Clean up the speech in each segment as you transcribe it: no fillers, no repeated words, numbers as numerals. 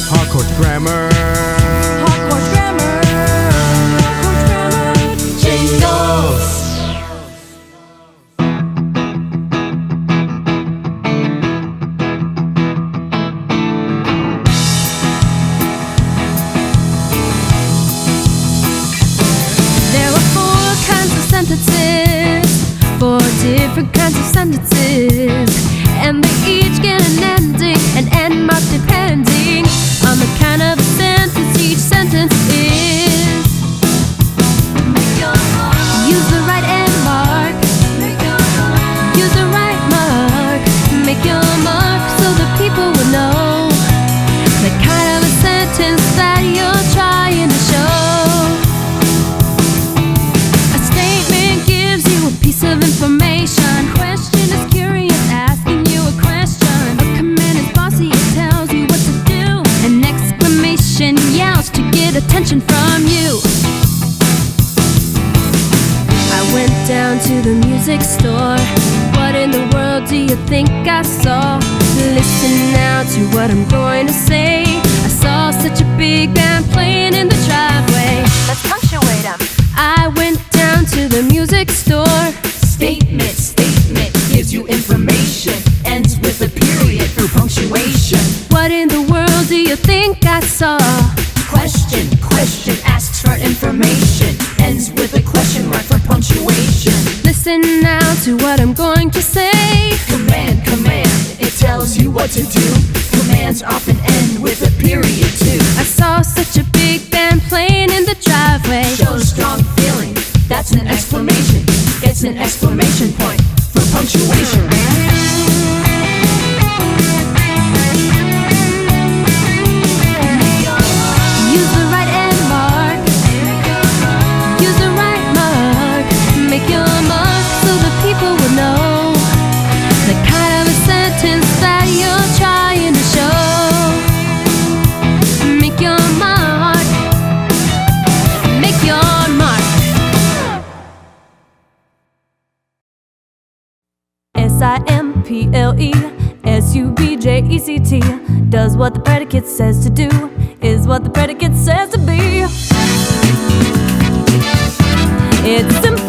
Harcourt grammar. Harcourt grammar. Harcourt grammar. Jingles. There are four kinds of sentences, four different kinds of sentences, and they each get an ending, an end mark depending on the kind of sentence each sentence is. Use the right end mark. Use the right mark. Make your mark so the people will know the kind of a sentence that you're trying to show. A statement gives you a piece of information. Question is curious, asking you a question. A command is bossy, it tells you what to do. An exclamation yells to get attention from you. I went down to the music store. What in the world do you think I saw? Listen now to what I'm going to say. I saw such a big band playing in the driveway. Let's punctuate 'em. I went down to the music store. Statement gives you information, ends with a period through punctuation. What in the world do you think I saw? Question asks for information, ends with a question mark for punctuation. Listen now to what I'm going to say. Command, it tells you what to do. Commands often end with a period too. I saw such a big band playing in the driveway. Shows strong feeling, that's an exclamation. It's an exclamation point for punctuation. Use the right end mark. Use the right mark. Make your mark so the people will know the kind of a sentence that you're trying to show. Make your mark. Make your mark. S-I-M-P-L-E-S-U-B-J-E-C-T does what the predicate says to do, is what the predicate says to be. It's simple.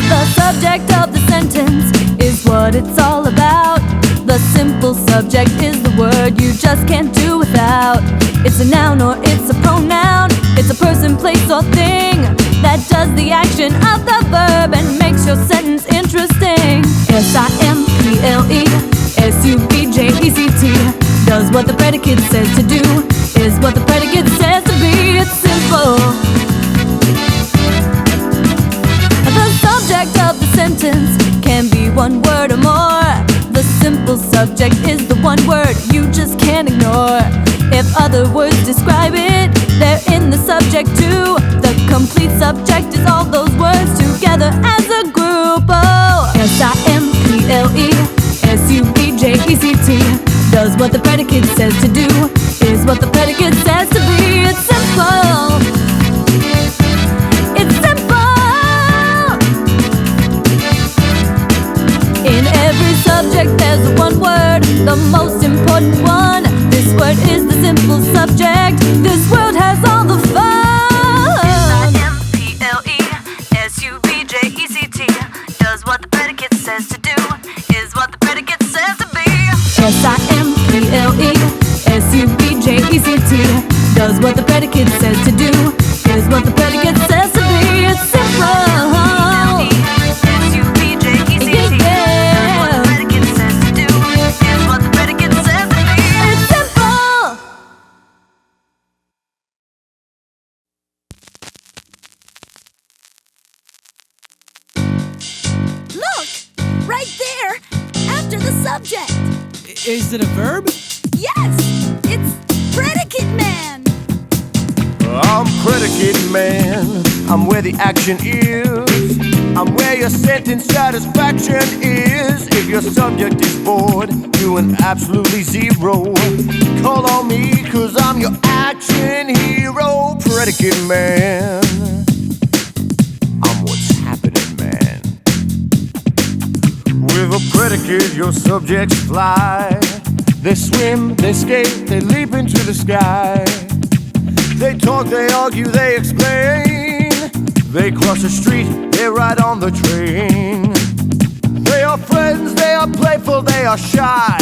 The subject of the sentence is what it's all about. The simple subject is the word you just can't do without. It's a noun or it's a pronoun. It's a person, place, or thing that does the action of the verb and makes your sentence interesting. S-I-M-P-L-E-S-U-B-J-E-C-T does what the predicate says to do, is what the predicate says to be. It's simple. The subject of the sentence can be one word or more. The simple subject is the one word you just can't ignore. If other words describe it, they're in the subject too. The complete subject is all those words together as a group. Oh, S-I-M-P-L-E-S-U-B-J-E-C-T does what the predicate says to do, is what the predicate says to be. It's simple. It's simple. In every subject there's one word, the most important one. This word is the simple subject. This world has all the fun. S-I-M-P-L-E-S-U-B-J-E-C-T does what the predicate says to do, is what the predicate says to be. S-I-M-P-L-E-S-U-B-J-E-C-T does what the predicate says to do, is what the predicate says to be. It's simple. Subject. Is it a verb? Yes, it's Predicate Man. I'm Predicate Man. I'm where the action is. I'm where your sentence satisfaction is. If your subject is bored, doing absolutely zero, call on me, cause I'm your action hero. Predicate Man. I'm what's happening, man. predicate, your subjects fly. They swim, they skate, they leap into the sky. They talk, they argue, they explain. They cross the street, they ride on the train. They are friends, they are playful, they are shy.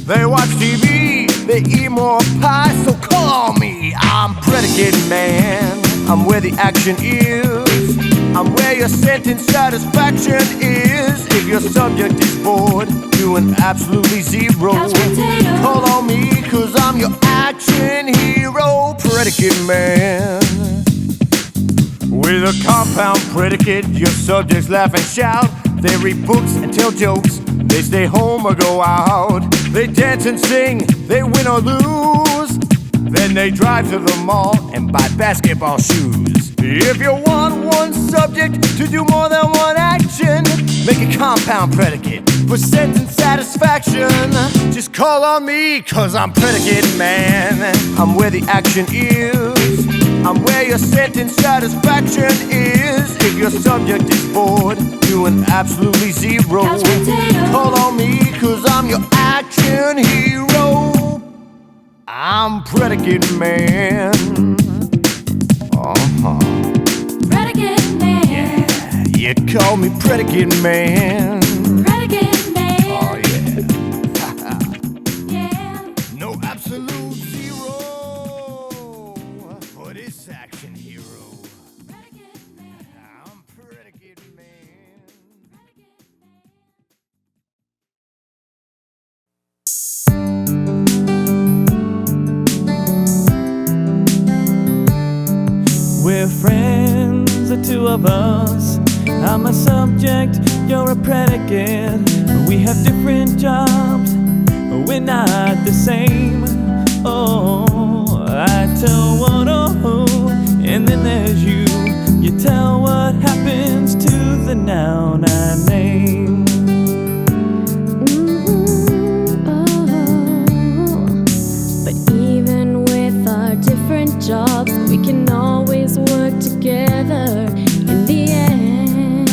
They watch TV, they eat more pie. So call me, I'm Predicate Man. I'm where the action is. I'm where your sentence satisfaction is. If your subject is bored, doing absolutely zero, call on me, cause I'm your action hero. Predicate Man. With a compound predicate, your subjects laugh and shout. They read books and tell jokes. They stay home or go out. They dance and sing, they win or lose. Then they drive to the mall and buy basketball shoes. If you want one subject to do more than one action, make a compound predicate for sentence satisfaction. Just call on me, cause I'm Predicate Man. I'm where the action is. I'm where your sentence satisfaction is. If your subject is bored, doing absolutely zero, call on me, cause I'm your action hero. I'm Predicate Man. Predicate Man. Yeah, you call me Predicate Man. Predicate Man. Oh yeah. Yeah. No absolute zero for this action hero. I'm Predicate Man. We're friends, the two of us. I'm a subject, you're a predicate. We have different jobs, we're not the same. Oh, I tell what oh, and then there's you. You tell what happens to the noun I name. But even with our different jobs, we can always work together in the end.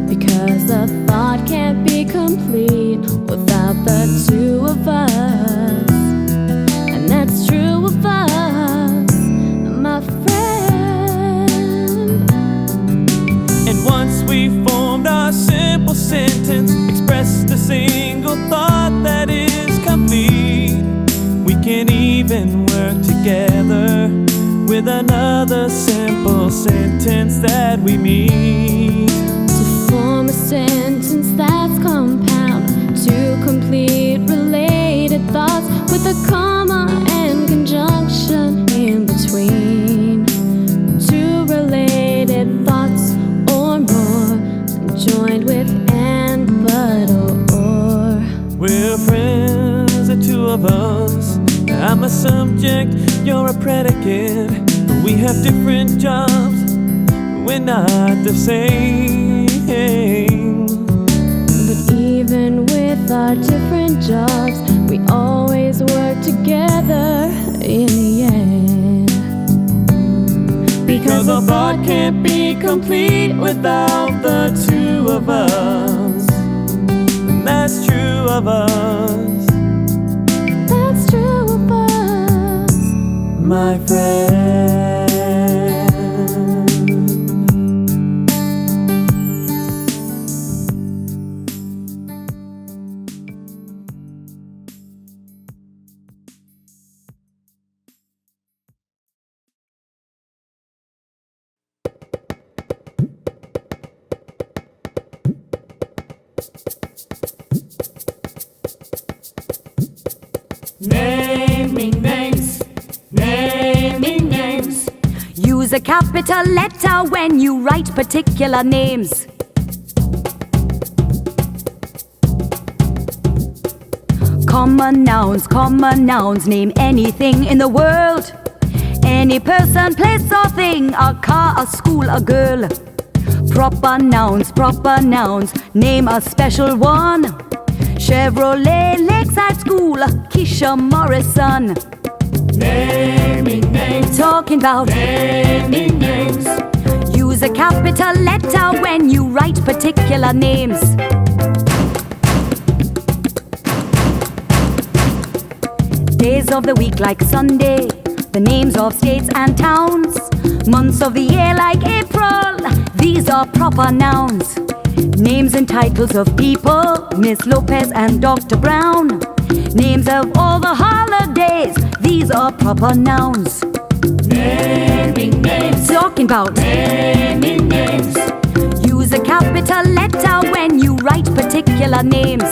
Because the thought can't be complete without the two of us. And that's true of us, my friend. And once we formed our simple sentence, expressed a single thought that is complete, we can even work together with another simple sentence that we meet. To form a sentence that's compound, two complete related thoughts with a comma and conjunction in between. Two related thoughts or more, joined with and, but, or. We're friends, the two of us. I'm a subject, you're a predicate. We have different jobs, we're not the same. But even with our different jobs, we always work together in the end. Because a thought can't be complete without the two of us. And that's true of us. That's true of us, My friend. Naming names, naming names. Use a capital letter when you write particular names. Common nouns, name anything in the world. Any person, place or thing, a car, a school, a girl. Proper nouns, name a special one. Chevrolet, Lakeside School, Keisha Morrison. Naming names, Talking about naming names. use a capital letter when you write particular names. Days of the week like Sunday, the names of states and towns. Months of the year like April, these are proper nouns. Names and titles of people, Miss Lopez and Dr. Brown. Names of all the holidays, these are proper nouns. Naming names. Talking about Naming names. use a capital letter when you write particular names.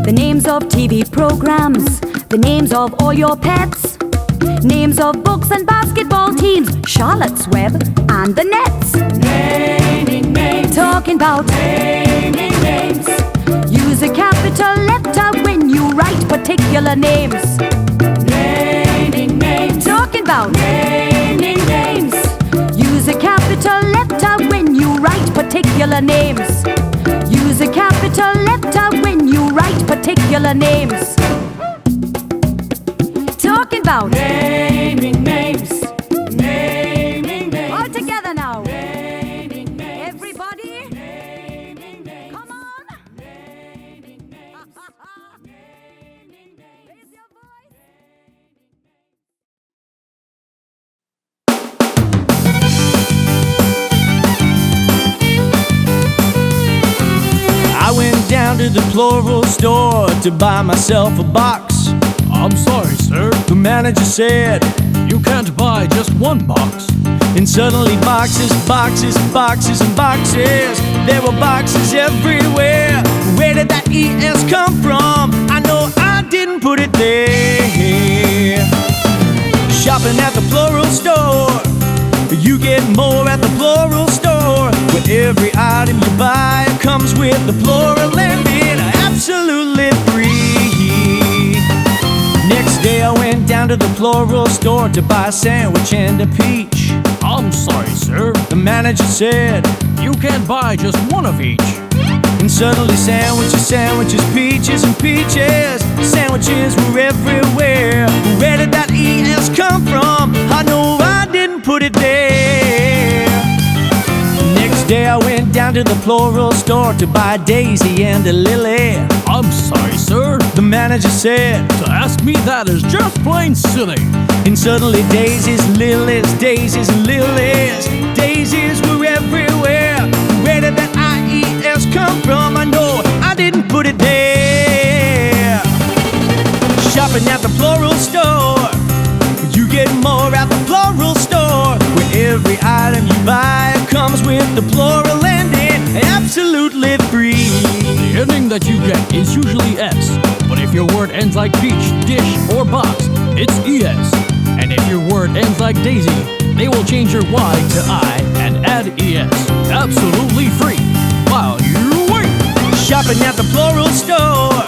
The names of TV programs, the names of all your pets, names of books and basketball teams, Charlotte's Web and the Nets. Naming names. Talking about Naming names. use a capital letter when you write particular names. Naming names. Talking about Naming names. use a capital letter when you write particular names. Use a capital letter when you write particular names. Talking about Naming names. Naming names. all together now. Naming names. Everybody, Naming names. come on. Naming names. Raise your voice. I went down to the Plural Store to buy myself a box. I'm sorry, sir. The manager said, You can't buy just one box. and suddenly boxes, boxes, boxes, and boxes. There were boxes everywhere. Where did that ES come from? I know I didn't put it there. Shopping at the Plural Store, you get more at the Plural Store, where every item you buy comes with the plural ending, absolutely free. Next day I went down to the Plural Store to buy a sandwich and a peach. I'm sorry, sir. The manager said, You can't buy just one of each. and suddenly sandwiches, sandwiches, peaches and peaches. Sandwiches were everywhere. Where did that ES come from? I know I didn't put it there. Next day I went down to the Plural Store to buy a daisy and a lily. I'm sorry, sir. The manager said, To ask me that is just plain silly. and suddenly daisies, lilies, daisies and lilies. Daisies were everywhere. Where did that IES come from? I know I didn't put it there. Shopping at the Plural Store, you get more at the Plural Store, where every item you buy comes with the plural ending, absolutely free. The ending that you get is usually S, but if your word ends like peach, dish, or box, it's ES. And if your word ends like daisy, they will change your Y to I and add ES. Absolutely free. While you wait. Shopping at the Plural Store,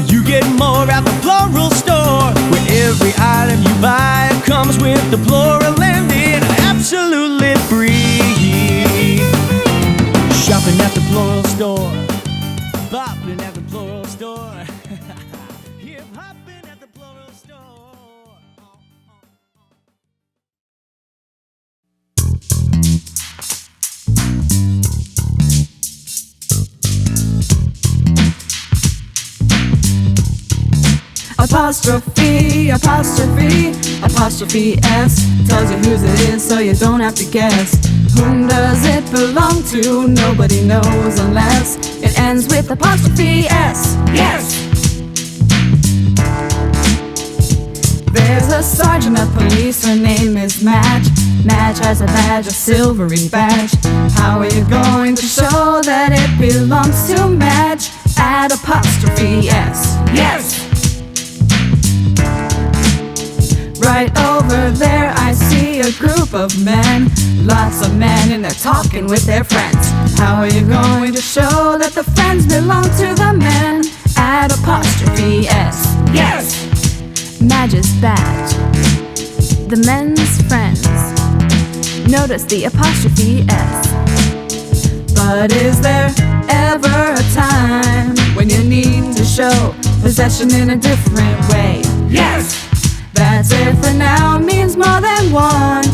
you get more at the Plural Store, where every item you buy comes with the plural ending, absolutely free. Shopping at the Plural Store, bopping at the Plural Store, hip hopping at the Plural Store. Apostrophe, apostrophe, apostrophe-S tells you whose it is so you don't have to guess. Whom does it belong to? Nobody knows unless it ends with apostrophe-S. Yes! There's a sergeant of police, her name is Madge. Madge has a badge, a silvery badge. How are you going to show that it belongs to Madge? Add apostrophe-S. Yes! Right over there I see a group of men. Lots of men and they're talking with their friends. How are you going to show that the friends belong to the men? Add apostrophe-S. Yes! Madge's badge. The men's friends. Notice the apostrophe-S. But is there ever a time when you need to show possession in a different way? Yes! That's if the noun means more than one,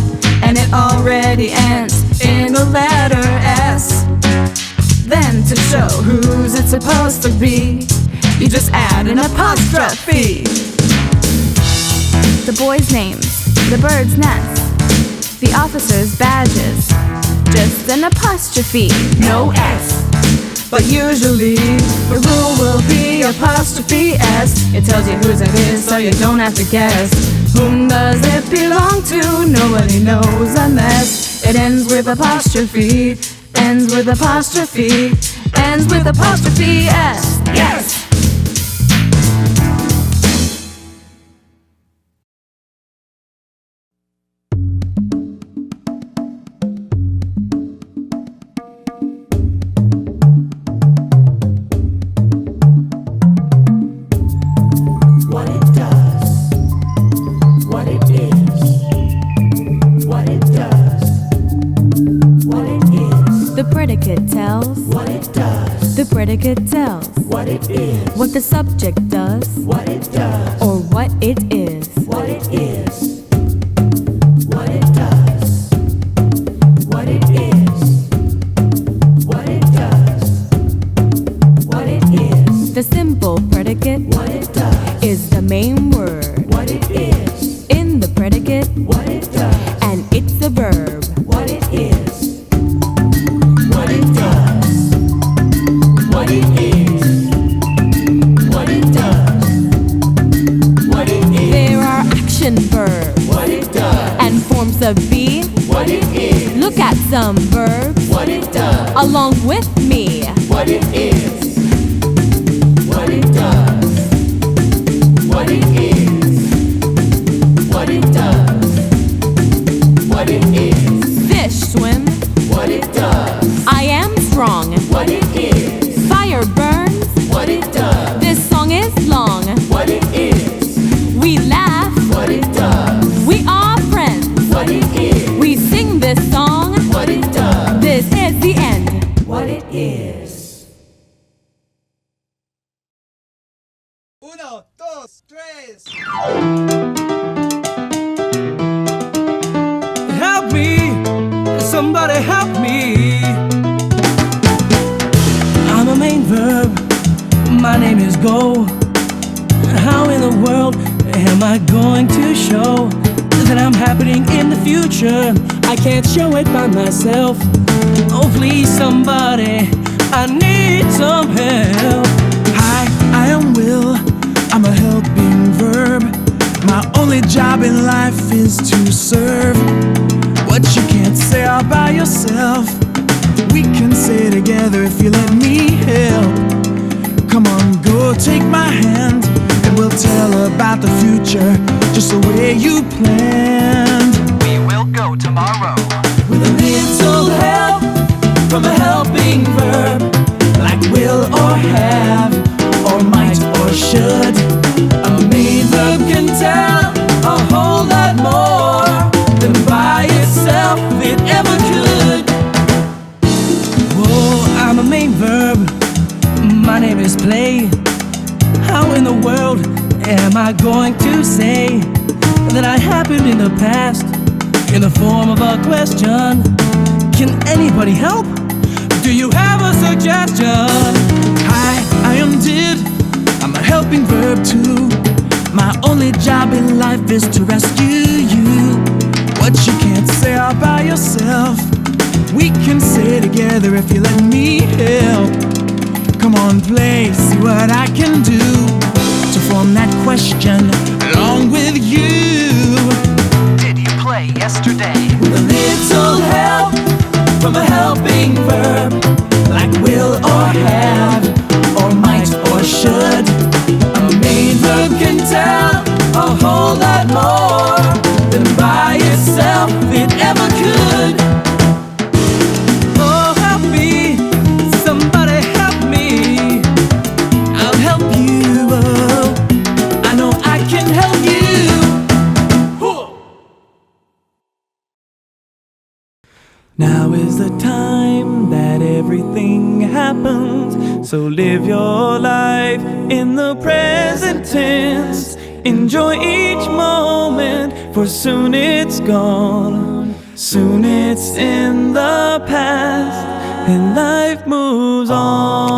and it already ends in the letter S. Then to So who's it supposed to be? You just add an apostrophe. The boys' names, the birds' nests, the officers' badges. Just an apostrophe, no S. But usually the rule will be apostrophe-S. It tells you whose it is so you don't have to guess. Whom does it belong to? Nobody knows unless it ends with apostrophe. Ends with apostrophe. Ends with apostrophe-S. Yes! The predicate tells what it does, the predicate tells what it is, what the subject does what it does, or what it is. what it is, what it does, what it is, what it does, what it is. The simple predicate What it does, is the main word what it is, in the predicate, what it does, and it's a verb. what it is, what it does, what it is, what it does, what it is, There are action verbs what it does, and forms of be. what it is, Look at some verbs what it does, along with me. what it is, what it does, what it is, what it does, what it is, Fish swim. what it does, I am strong. what it is, Fire burns. what it does, This song is long. what it is, We laugh. what it does, We are friends. what it is, We sing this song. what it does, This is the end. what it is. Uno, dos, tres. Help me, somebody help me. I'm a main verb, my name is go. How in the world am I going to show that I'm happening in the future? I can't show it by myself. Oh please somebody, I need some help. Hi, I am Will. I'm a helping verb. My only job in life is to serve. What you can't say all by yourself, we can say together if you let me help. Come on, go take my hand, and we'll tell about the future just the way you planned. We will go tomorrow. With a little help from a helping verb, like will or have, or might or should. A main verb can tell a whole lot more than by itself it ever could. Whoa, I'm a main verb, my name is play. How in the world am I going to say that I happened in the past in the form of a question? Can anybody help? Do you have a suggestion? Hi, I am did. I'm a helping verb too. My only job in life is to rescue you. What you can't say all by yourself, we can say together if you let me help. Come on, play, see what I can do to form that question along with you. Did you play yesterday? With a little help from a helping verb, like will or have, or might or should. A main verb can tell a whole lot more than by itself it ever could. Oh, help me, somebody help me. I'll help you, oh, I know I can help you. Now is the time that everything happens, so live your life in the present tense. Enjoy each moment, for soon it's gone. Soon it's in the past, and life moves on.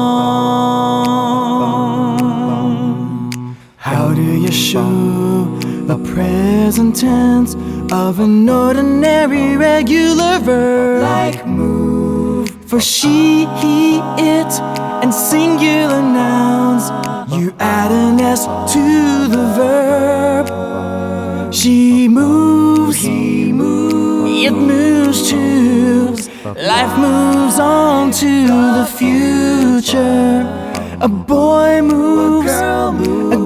the present tense of an ordinary regular verb, like move. For she, he, it, and singular nouns, you add an S to the verb. She moves, he moves, it moves too. Life moves on to the future. A boy moves, a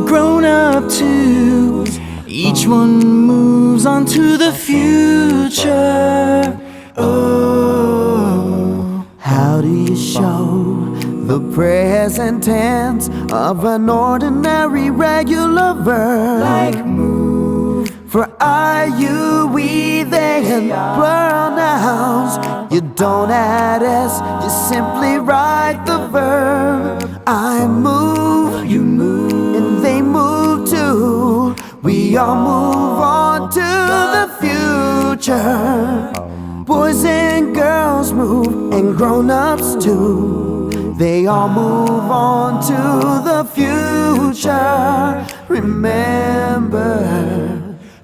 grown-up too. Each one moves on to the future. Oh, how do you show the present tense of an ordinary regular verb? like move. For I, you, we, they, and pronouns, you don't add S, you simply write the verb. I move, You move. and they move too. We all move on to the future. Boys and girls move, and grown-ups too. They all move on to the future. Remember,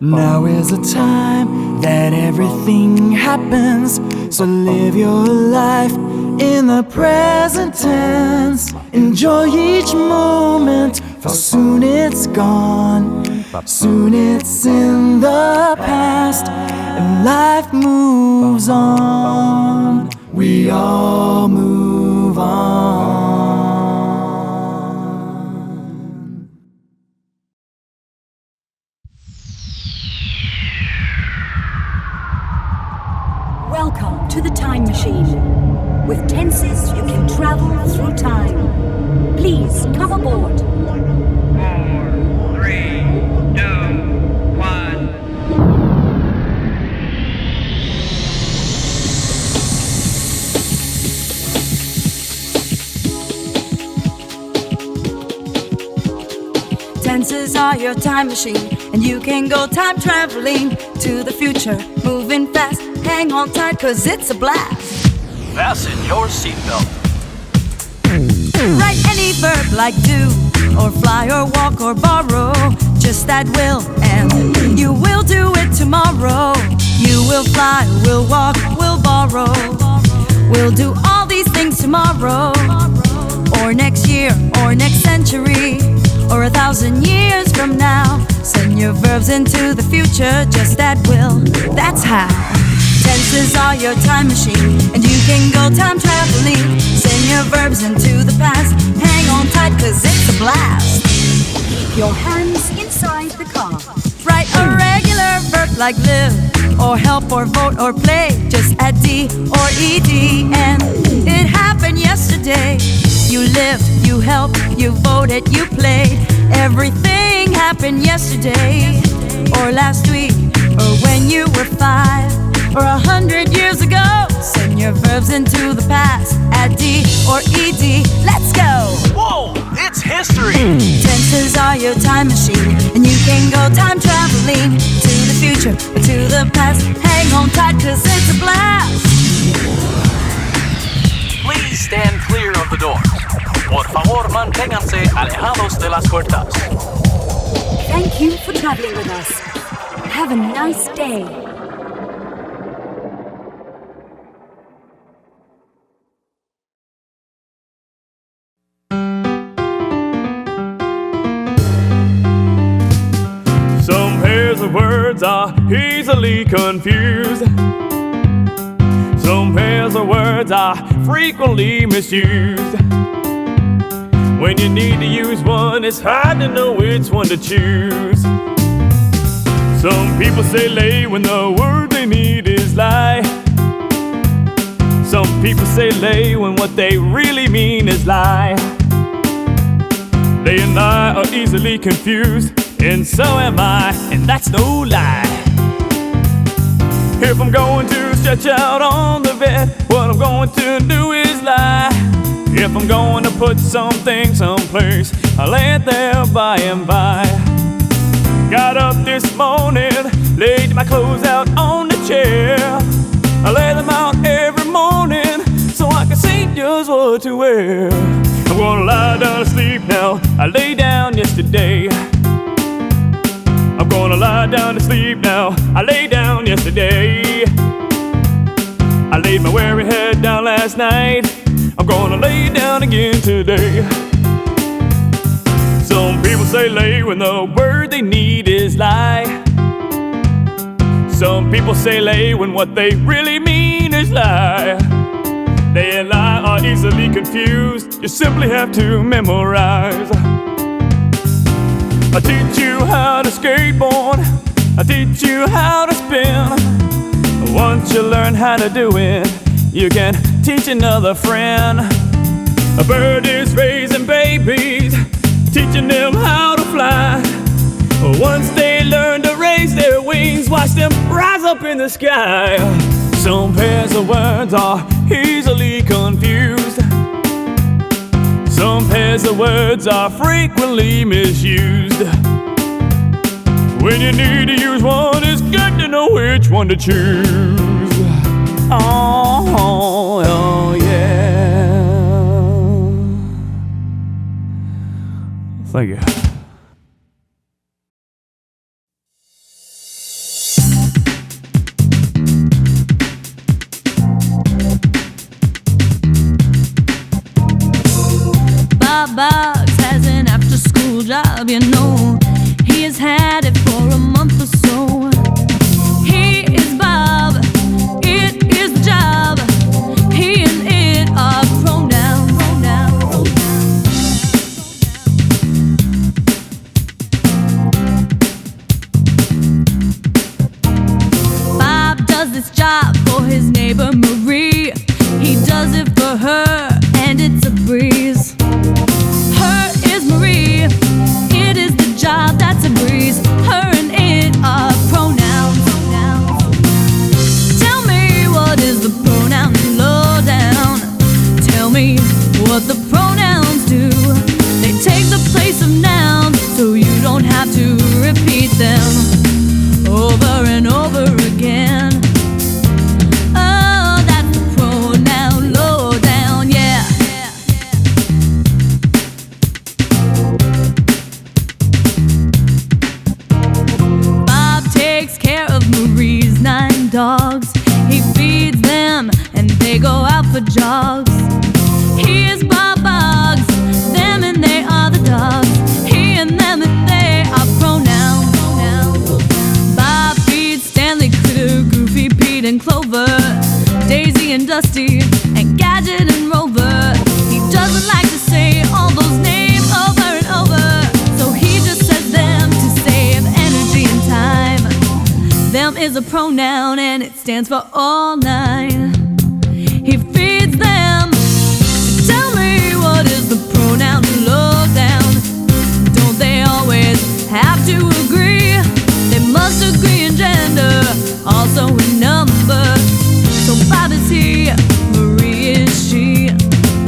now is the time that everything happens. So live your life in the present tense. Enjoy each moment, for soon it's gone. Soon it's in the past, and life moves on. We all move on. Welcome to the time machine. With tenses, you can travel through time. Please come aboard. 4, 3, 2, 1. Tenses are your time machine, and you can go time traveling to the future, moving fast. Hang on tight, cause it's a blast. Fasten your seatbelt. Write any verb like do, or fly, or walk, or borrow. Just that will, and you will do it tomorrow. You will fly, will walk, will borrow. We'll do all these things tomorrow, or next year, or next century, or 1,000 years from now. Send your verbs into the future, just that will, that's how. Tenses are your time machine, and you can go time traveling. Send your verbs into the past. Hang on tight, cause it's a blast. Keep your hands inside the car. Write a regular verb like live, or help, or vote, or play. Just add D or ED, and it happened yesterday. You lived, you helped, you voted, you played. Everything happened yesterday, or last week, or when you were 5, or 100 years ago. Send your verbs into the past. Add D or ED. Let's go! Whoa, it's history! Tenses are your time machine, and you can go time traveling to the future or to the past. Hang on tight, cause it's a blast. Please stand clear of the doors. Por favor, manténganse alejados de las puertas. Thank you for traveling with us. Have a nice day. Some pairs of words are easily confused. Some pairs of words are frequently misused. When you need to use one, it's hard to know which one to choose. Some people say lay when the word they need is lie. Some people say lay when what they really mean is lie. Lay and lie are easily confused, and so am I, and that's no lie. If I'm going to stretch out on the bed, what I'm going to do is lie. If I'm going to put something someplace, I'll lay it there by and by. Got up this morning, laid my clothes out on the chair. I lay them out every morning so I can see just what to wear. I'm gonna lie down to sleep now, I lay down yesterday. I'm gonna gonna lie down to sleep now. I lay down yesterday. I laid my weary head down last night. I'm gonna lay down again today. Some people say lay when the word they need is lie. Some people say lay when what they really mean is lie. Lay and lie are easily confused. You simply have to memorize. I teach you how to skateboard. I teach you how to spin. Once you learn how to do it, you can teach another friend. A bird is raising babies, teaching them how to fly. Once they learn to raise their wings, watch them rise up in the sky. Some pairs of words are easily confused. Some pairs of words are frequently misused. When you need to use one, it's good to know which one to choose. Oh yeah. Thank you. Bob has an after-school job, you know. He has had it for a month or so. He is Bob, it is the job. He and it are pronouns. Bob does this job for his neighbor Marie. He does it for her, and it's a breeze. Her is Marie, it is the job that's a breeze. Her and it are pronouns. Tell me, what is the pronoun lowdown? Tell me what the pronouns do. They take the place of nouns, so you don't have to repeat them over and over again. Oh, that's the pronoun lowdown, yeah. Bob takes care of Marie's 9 dogs. He feeds them and they go out for jogs. He is Bob Boggs, them and they are the dogs. He and them and they are pronouns. Bob feeds Stanley, Critter, Goofy, Pete and Clover, Daisy and Dusty, and Gadget and Rover. He doesn't like to say all those names over and over, so he just says them to save energy and time. Them is a pronoun and it stands for all 9. He feeds them. Tell me, what is the pronoun lowdown? Don't they always have to agree? They must agree in gender, also in number. So Bob is he, Marie is she.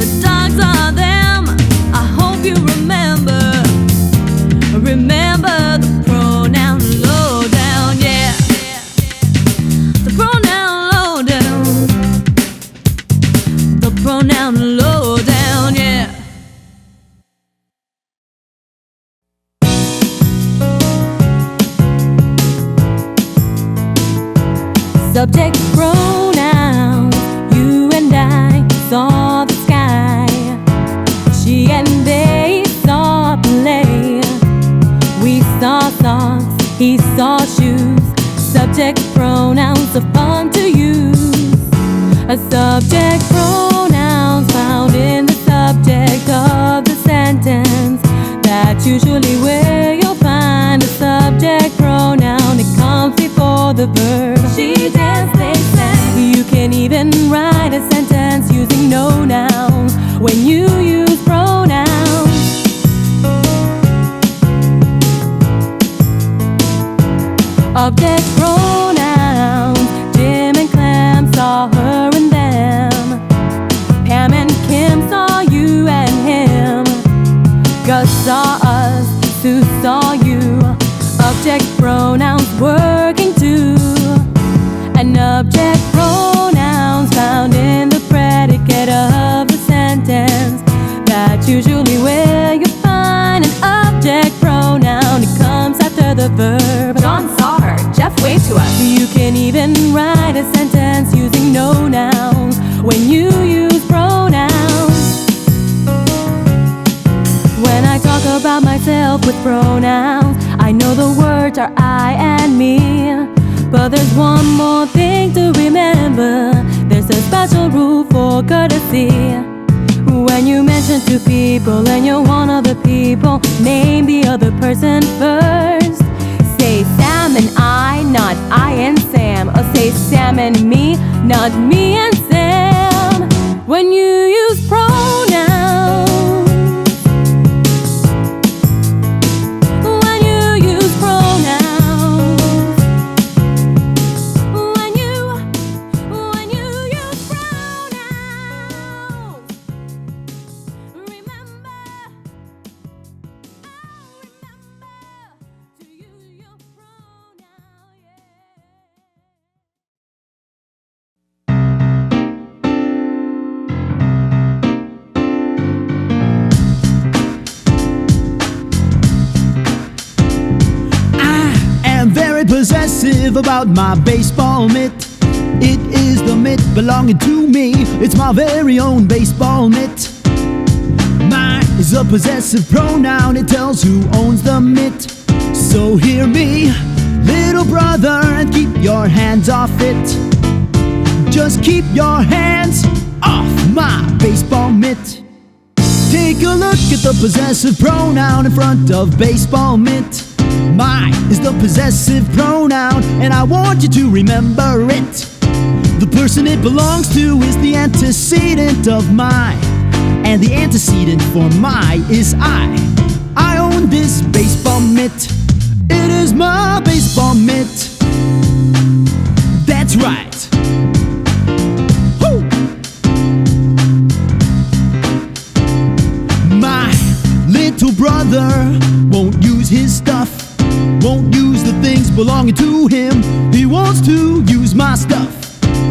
The dogs are them. I hope you remember. Remember the pronoun lowdown, yeah. The pronoun lowdown. The pronoun lowdown, yeah. Subject pronoun. You and I saw the sky. She and they saw play. We saw socks, he saw shoes. Subject pronouns are fun to use. A subject pronouns found in the subject of the sentence. That's usually where you'll find a subject pronoun. It comes before the verb. She danced, they sang. You can even write a sentence using no nouns when you use pronouns. Object pronouns. Jim and Clem saw her and them. Pam and Kim saw you and him. Gus saw us, Sue saw you. Object pronouns working too. An object pronouns found in the predicate of the sentence. That's usually where you find an object pronoun. It comes after the verb. John can even write a sentence using no nouns when you use pronouns. When I talk about myself with pronouns, I know the words are I and me. But there's one more thing to remember. There's a special rule for courtesy. When you mention two people and you're one of the people, name the other person first. Say Sam and I, not I and Sam. Or say Sam and me, not me and Sam. When you use pronouns, when you use pronouns, when you use pronouns, remember to use your pronoun, yeah. I'm very possessive about my baseball mitt. It is the mitt belonging to me. It's my very own baseball mitt. Mine is a possessive pronoun. It tells who owns the mitt. So hear me, little brother, and keep your hands off it. Just keep your hands off my baseball mitt. Take a look at the possessive pronoun in front of baseball mitt. My is the possessive pronoun, and I want you to remember it. The person it belongs to is the antecedent of my, and the antecedent for my is I. I own this baseball mitt. It is my baseball mitt. That's right. Woo! My little brother won't use his stuff, won't use the things belonging to him. He wants to use my stuff.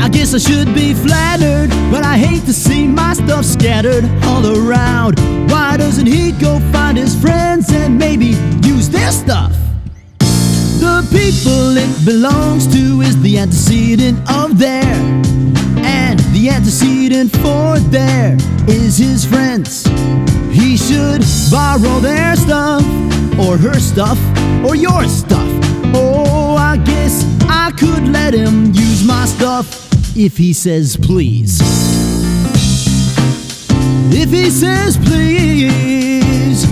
I guess I should be flattered, but I hate to see my stuff scattered all around. Why doesn't he go find his friends and maybe use their stuff? The people it belongs to is the antecedent of their, and the antecedent for their is his friends. He should borrow their stuff, or her stuff, or your stuff. Oh, I guess I could let him use my stuff if he says please. If he says please.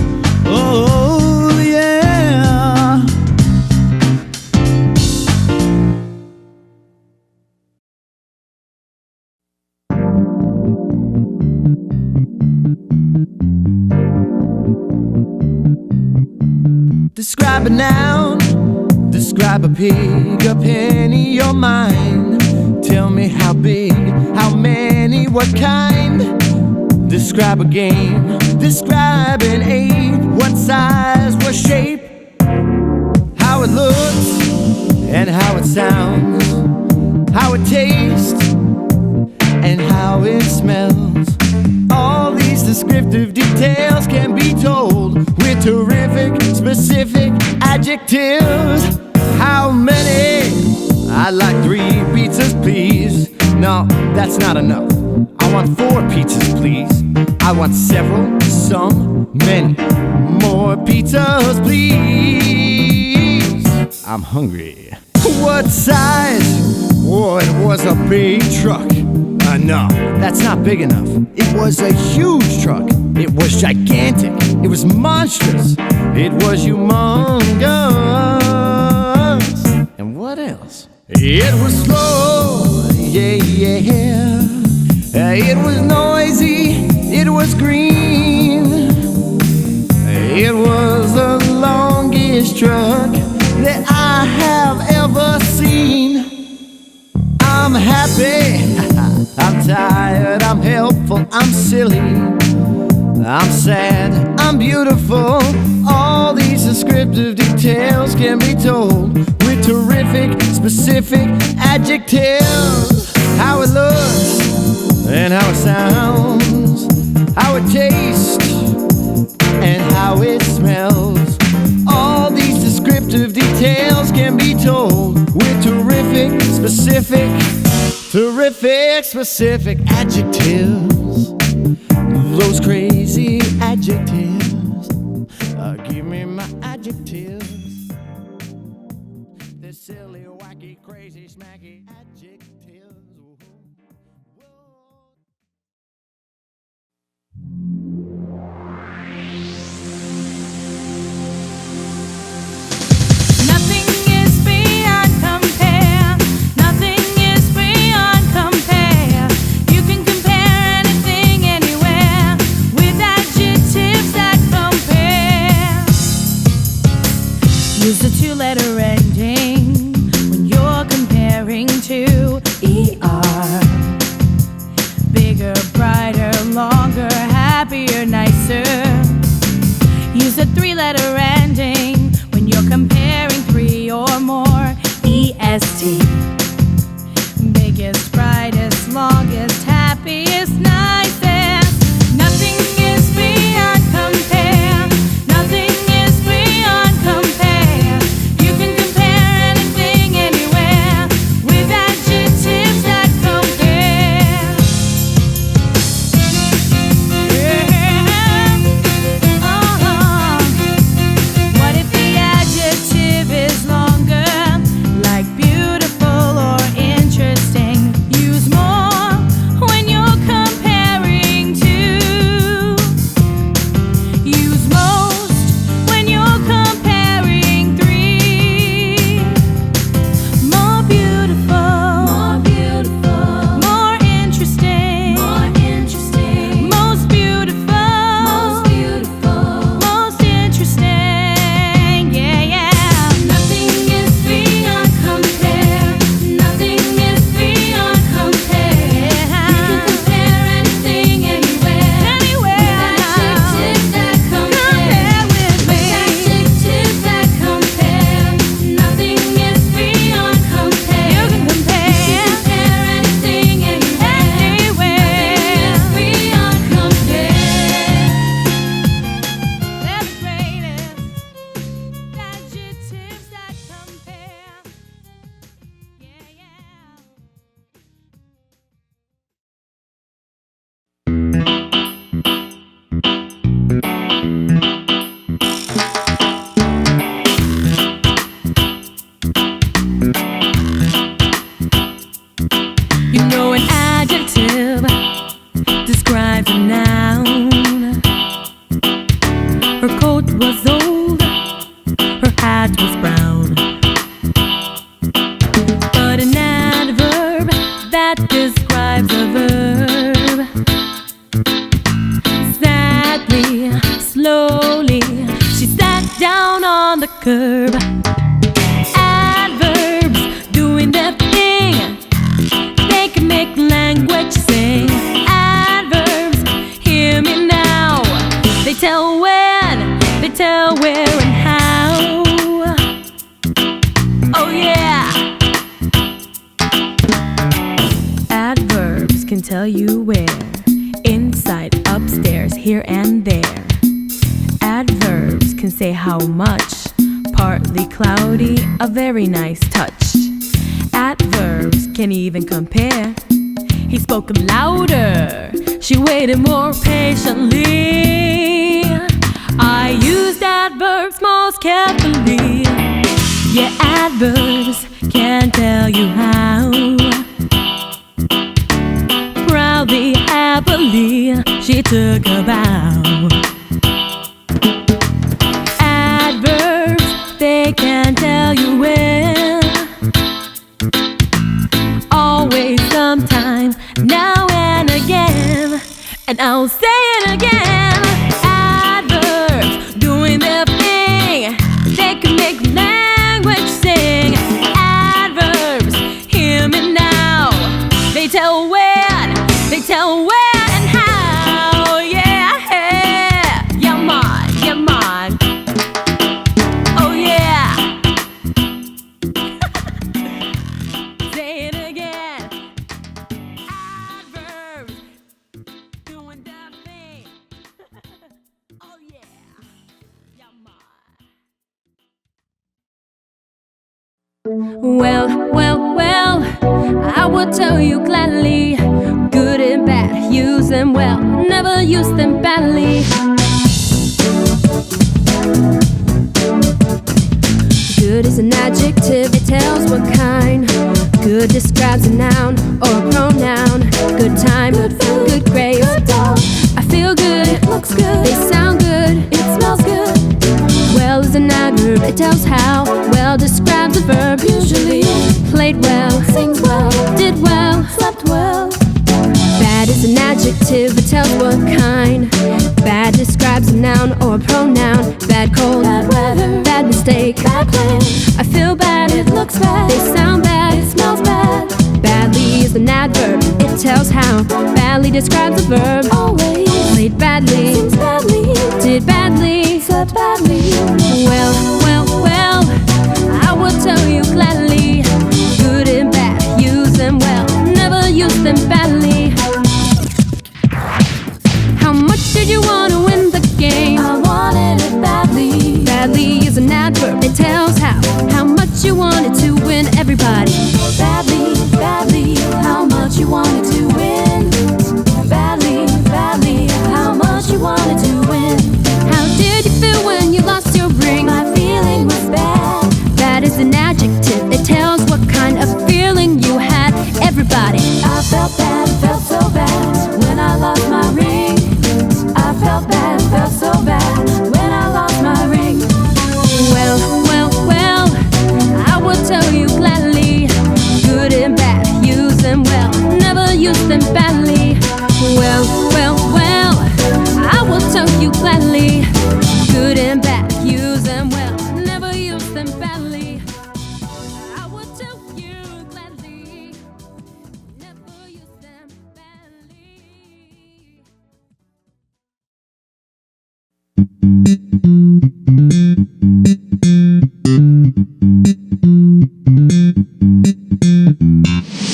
Oh, yeah. Describe a noun, describe a pig, a penny, or mine. Tell me how big, how many, what kind. Describe a game, describe an ape. What size, what shape, how it looks, and how it sounds, how it tastes, and how it smells. All these descriptive details can be told with terrific, specific adjectives. How many? I'd like 3 pizzas, please. No, that's not enough. I want 4 pizzas, please. I want several, some, many more pizzas, please. I'm hungry. What size? Oh, it was a big truck. No, that's not big enough. It was a huge truck. It was gigantic. It was monstrous. It was humongous. And what else? It was slow. Yeah, yeah, yeah. It was noisy. It was green. It was the longest truck that I have ever seen. I'm happy. I'm tired, I'm helpful, I'm silly, I'm sad, I'm beautiful. All these descriptive details can be told with terrific, specific adjectives. How it looks, and how it sounds, how it tastes, and how it smells. All these descriptive details can be told with terrific, specific specific, terrific, specific adjectives. Those crazy adjectives. Give me my adjectives. They're silly, wacky, crazy, smacky adjectives. Nothing is beyond compare. Nothing is beyond compare. You can compare anything anywhere with adjectives that compare. Use the two-letter ending when you're comparing to ER. Bigger, brighter, longer, happier, nicer. Use a three-letter ending when you're comparing three or more. EST. Biggest, brightest, longest, happiest, nicest. Nothing is beyond compare. Nothing is beyond compare. You can compare anything anywhere with adjectives that compare. What if the adjective is longer, like beautiful or interesting? Use more when you're comparing two. Use most when you're comparing three. More beautiful, more interesting, most beautiful, most interesting. Yeah, yeah. Nothing is beyond compare. Nothing is beyond compare. You can compare anything anywhere. Adjectives that compare with me. Adjectives that compare. Nothing is beyond compare. You can compare anything anywhere. Nothing is beyond compare. They're the greatest. Adjectives that compare. Yeah, yeah. You know an adjective describes a noun. Her coat was old, her hat was brown. But an adverb that describes a verb. Sadly, slowly, she sat down on the curb. Adverbs doing their thing. They can make language sing. Adverbs, hear me now. They tell when, they tell where and how. Oh yeah. Adverbs can tell you where. Inside, upstairs, here and there. Adverbs can say how much. Partly cloudy, a very nice touch. Adverbs can even compare. He spoke louder, she waited more patiently. I used adverbs most carefully. Yeah, adverbs can tell you how. Proudly, happily, she took a bow. Adverbs, they can tell you when. Always, sometime, now and again. And I'll say it again. Adverbs doing their thing. They can make language sing. Adverbs, hear me now. They tell when, they tell when and how. Yeah, yeah, man, yeah, man. Oh yeah. Say it again. Adverbs doing their thing. Oh yeah, yeah, man. Well, well, well. will tell you gladly. Good and bad, use them well, never use them badly. Good is an adjective, it tells what kind. Good describes a noun or a pronoun. Good time, good food, good grades, good dog. I feel good, it looks good, they sound good, it smells good. Well is an adverb, it tells how. Well describes a verb, usually. Played well, sings well, did well, slept well. Bad is an adjective, it tells what kind. Bad describes a noun or a pronoun. Bad cold, bad weather, bad mistake, bad plan. I feel bad, it looks bad, they sound bad, it smells bad. Badly is an adverb, it tells how. Badly describes a verb, always. Played badly, sings badly, did badly, slept badly. Well, well, well, I will tell you gladly. Good and bad, use them well, never use them badly. How much did you want to win the game? I wanted it badly. Badly is an adverb, it tells how. How much you wanted to win everybody. Badly, badly, how much you wanted to win. Badly, badly, how much you wanted to win. How did you feel when you lost your ring? My feeling was bad. Bad is an adjective, it tells what kind of feeling you had. Everybody, I felt bad, felt so bad when I lost my ring. I felt bad, felt so bad when I lost my ring. Well, well, well, I will tell you gladly. Good and bad, use them well, never use them badly. Well, well, well, I will tell you gladly. Good and bad, use them well, never use them badly. I will tell you gladly, never use them badly.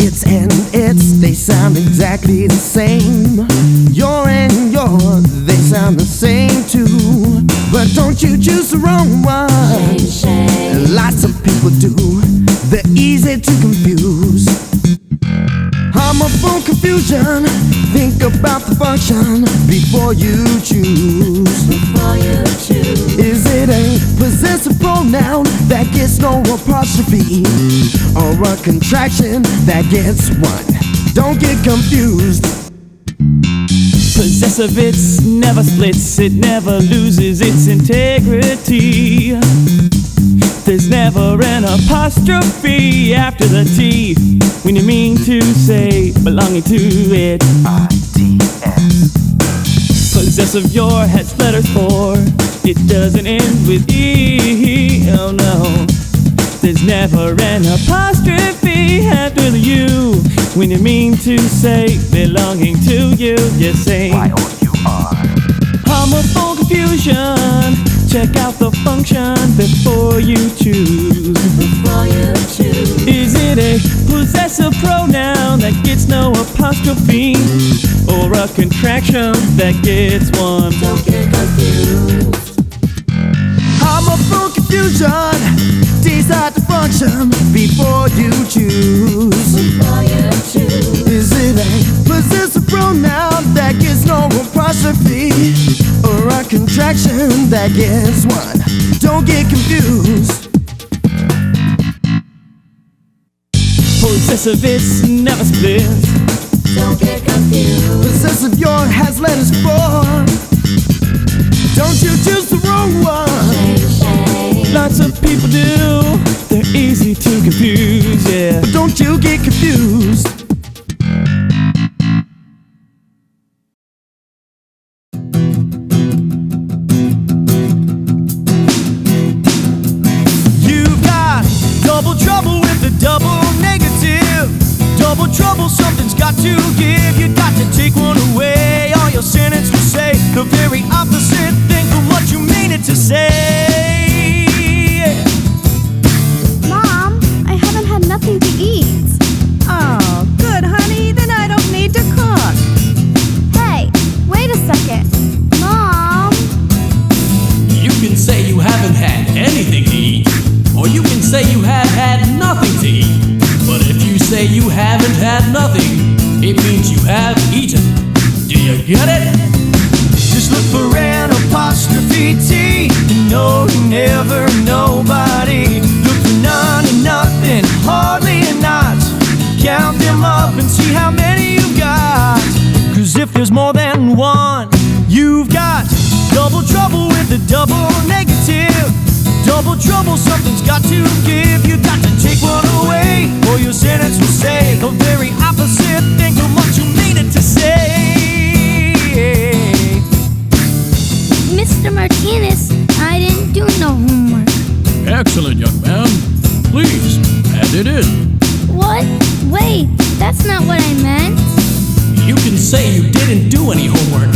It's and it's, they sound exactly the same. Your and your, they sound the same too. But don't you choose the wrong one. Lots of people do, they're easy to confuse. Homophone confusion, think about the function before you choose. Is it a possessive pronoun that gets no apostrophe, or a contraction that gets one? Don't get confused. Possessive, it's never splits, it never loses its integrity. There's never an apostrophe after the T when you mean to say belonging to it. I-T-S. Possessive, your has letters for, it doesn't end with E. Oh no. There's never an apostrophe after the U when you mean to say belonging to you. You say Y-O-U-R. Homophone confusion. Check out the function before you choose. Is it a possessive pronoun that gets no apostrophe, or a contraction that gets one? Don't get confused. Homophone confusion, decide the function before you choose. Is it a possessive pronoun that gets no apostrophe, or a contraction that gets one? Don't get confused. Possessive, it's never splits. Don't get confused. Possessive, your has letters for. Don't you choose the wrong one. Lots of people do, they're easy to confuse, yeah. But don't you get confused. You've got double trouble with the double negative. Double trouble, something's got to give. You got to take one away, or your sentence will say the very opposite thing from what you mean it to say. Mom, I haven't had nothing to eat. Oh, good, honey. Then I don't need to cook. Hey, wait a second. Mom! You can say you haven't had anything to eat, or you can say you have had nothing to eat. But if you say you haven't had nothing, it means you have eaten. Do you get it? Just look for an apostrophe T. No, never, nobody. Look for none and nothing, hardly a not. Count them up and see how many you've got. 'Cause if there's more than one, you've got double trouble with a double negative. Double trouble, something's got to give. You got to take one away, or your sentence will say the very opposite thing from what you mean it to say. Mr. Martinez, I didn't do no homework. Excellent, young man. Please, add it in. What? Wait, that's not what I meant. You can say you didn't do any homework,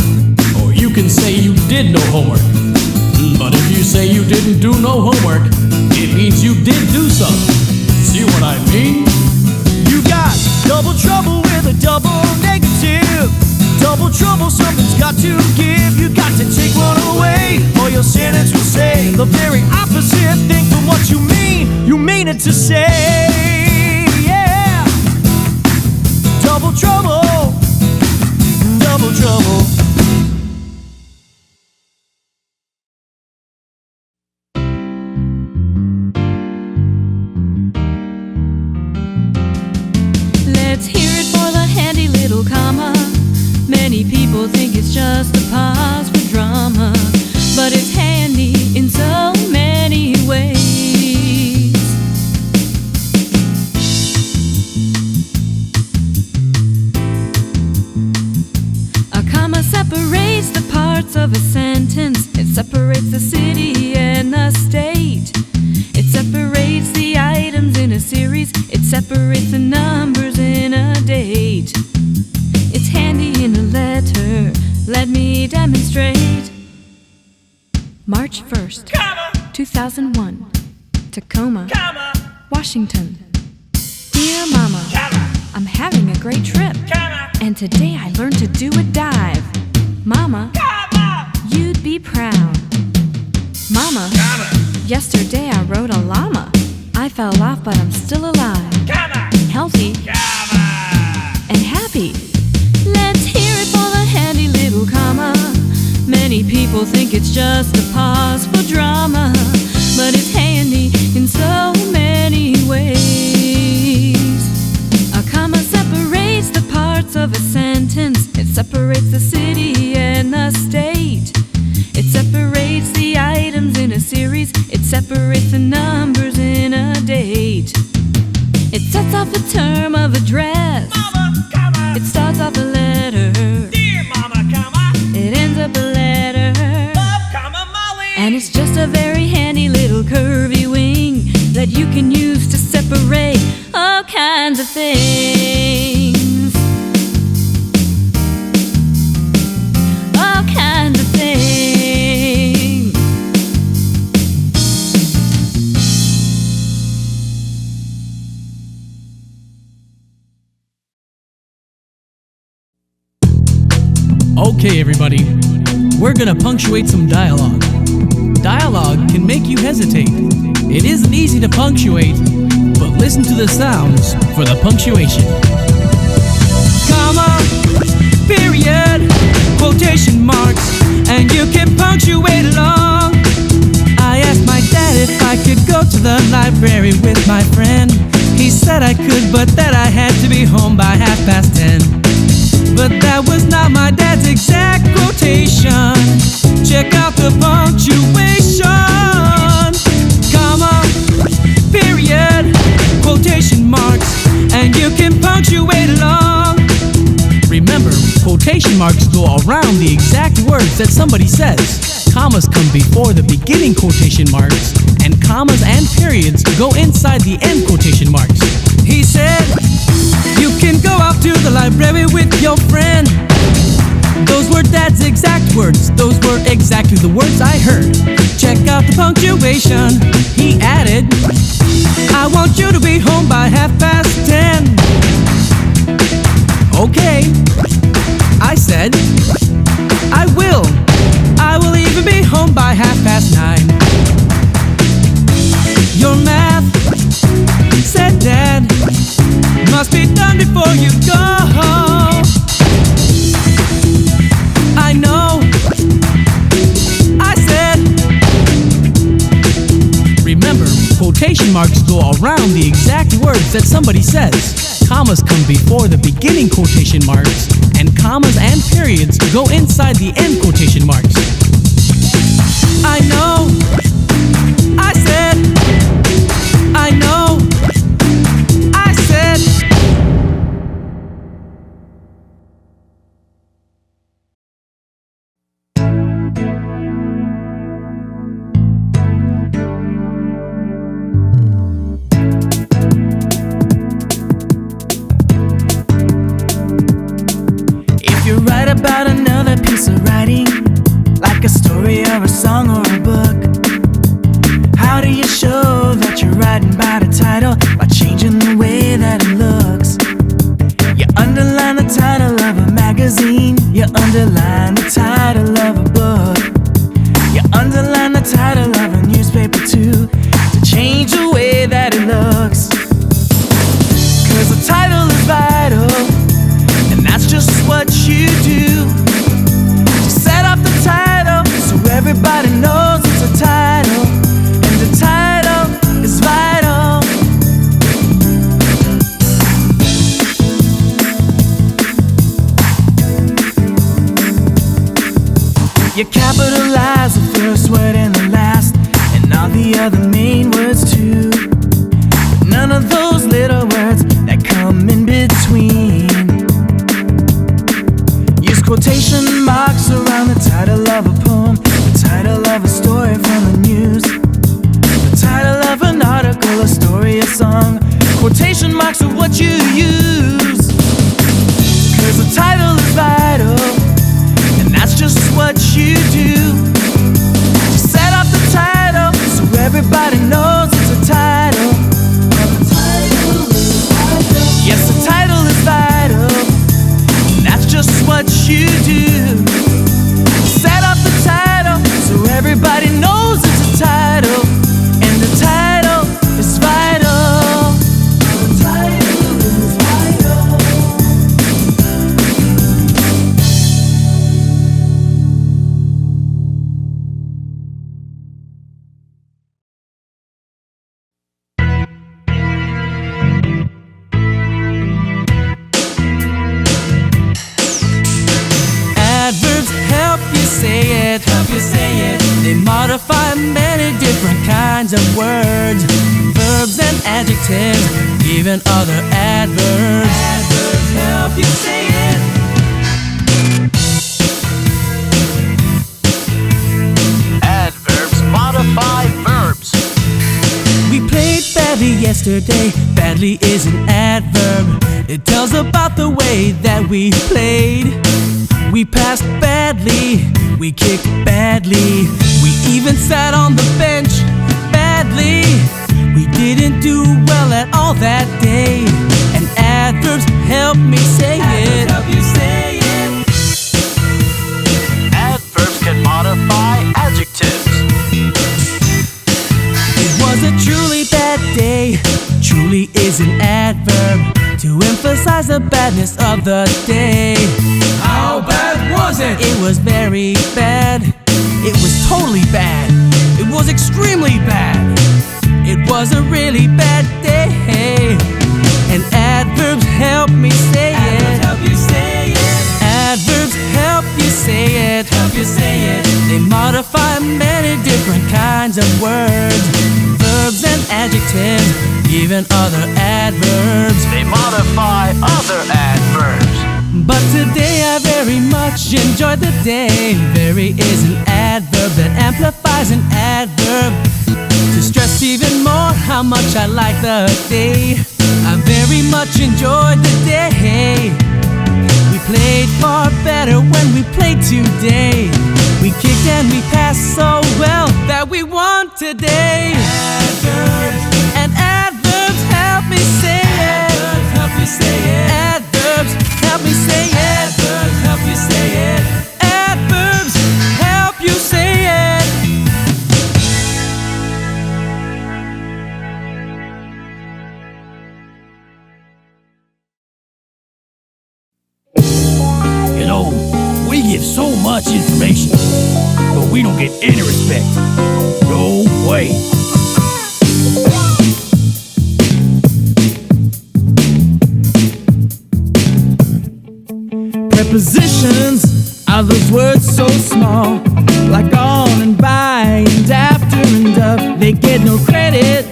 or you can say you did no homework. But if you say you didn't do no homework, it means you did do some. See what I mean? You got double trouble with a double negative. Double trouble, something's got to give. You got to take one away, or your sentence will say the very opposite thing from what you mean it to say. Yeah. Double trouble, double trouble. Let's hear it for the handy little comma. Many people think it's just a pause for drama, but it's handy in so many ways. A comma separates the parts of a sentence. It separates the city and the state. It separates the items in a series. It separates the numbers in a date. It's handy in a letter. Let me demonstrate. March 1st, 2001, Tacoma, Washington. Dear Mama, I'm having a great trip, and today I learned to do a dive. Mama, you'd be proud. Mama, yesterday I rode a llama. I fell off, but I'm still alive, healthy, and happy. Let's hear it for the handy little comma. Many people think it's just a pause for drama, but it's handy in so many ways. A comma separates the parts of a sentence. It separates the city and the state. It separates the items in a series. It separates the numbers in a date. It sets off a term of address. It starts off a letter. Dear Mama, comma. It ends up a letter. Love, comma, Molly. And it's just a very handy little curvy wing that you can use to separate all kinds of things. All kinds of things. Okay, everybody, we're gonna punctuate some dialogue. Dialogue can make you hesitate. It isn't easy to punctuate, but listen to the sounds for the punctuation. Comma, period, quotation marks, and you can punctuate along. I asked my dad if I could go to the library with my friend. He said I could, but that I had to be home by 10:30. But that was not my dad's exact quotation. Check out the punctuation. Comma, period, quotation marks, and you can punctuate along. Remember, quotation marks go around the exact words that somebody says. Commas come before the beginning quotation marks, and commas and periods go inside the end quotation marks. He said, you can go out to the library with your friend. Those were Dad's exact words. Those were exactly the words I heard. Check out the punctuation. He added, I want you to be home by 10:30. Okay, I said, I will. I will even be home by 9:30. Your math, said Dad, must be done one before you go. I know I said. Remember, quotation marks go around the exact words that somebody says. Commas come before the beginning quotation marks, and commas and periods go inside the end quotation marks. I know I said. I know I said. If you write about another piece of writing, like a story or a song or a book, how do you show that you're writing by the title? By changing the way that it looks. You underline the title of a magazine, you underline the title of a book, you underline the title of a newspaper too, to change the way that it looks. Cause the title is vital, and that's just what you do. To set up the title so everybody knows it's a title, and the title is vital. You capitalize the first word and the last, and all the other main words too, but none of those little words that come in between. Use quotation marks around the title of a poem, the title of a story from the news, the title of an article, a story, a song. Quotation marks are what you use. Cause the title is vital, and that's just what you do. To set up the title so everybody knows it's a title. The title is vital. Yes, the title is vital, and that's just what you do. Set up the title so everybody knows it's a title, and the title is vital. The title is vital. Adverbs help you say it, help you say it. They modify many different kinds of words, verbs and adjectives, even other adverbs. Adverbs help you say it. Adverbs modify verbs. We played badly yesterday. Badly is an adverb. It tells about the way that we played. We passed badly, we kicked badly, we even sat on the bench badly. We didn't do well at all that day, and adverbs help me say it. Help you say it. Adverbs can modify adjectives. It was a truly bad day. Truly is an adverb to emphasize the badness of the day. How bad was it? It was very bad. It was totally bad. It was extremely bad. It was a really bad day. And adverbs help me say it. Help you say it. Adverbs help you say it. Help you say it. They modify many different kinds of words, verbs and adjectives, even other adverbs. They modify other adverbs. But today I very much enjoyed the day. Very is an adverb that amplifies an adverb, to stress even more how much I like the day. I very much enjoyed the day. We played far better when we played today. We kicked and we passed so well that we won today. Adverbs. And adverbs help me say it. Adverbs help you say it. Adverbs help me say it. Adverbs help you say it. give so much information, but we don't get any respect. No way. Prepositions are those words so small, like on and by and after and up. They get no credit,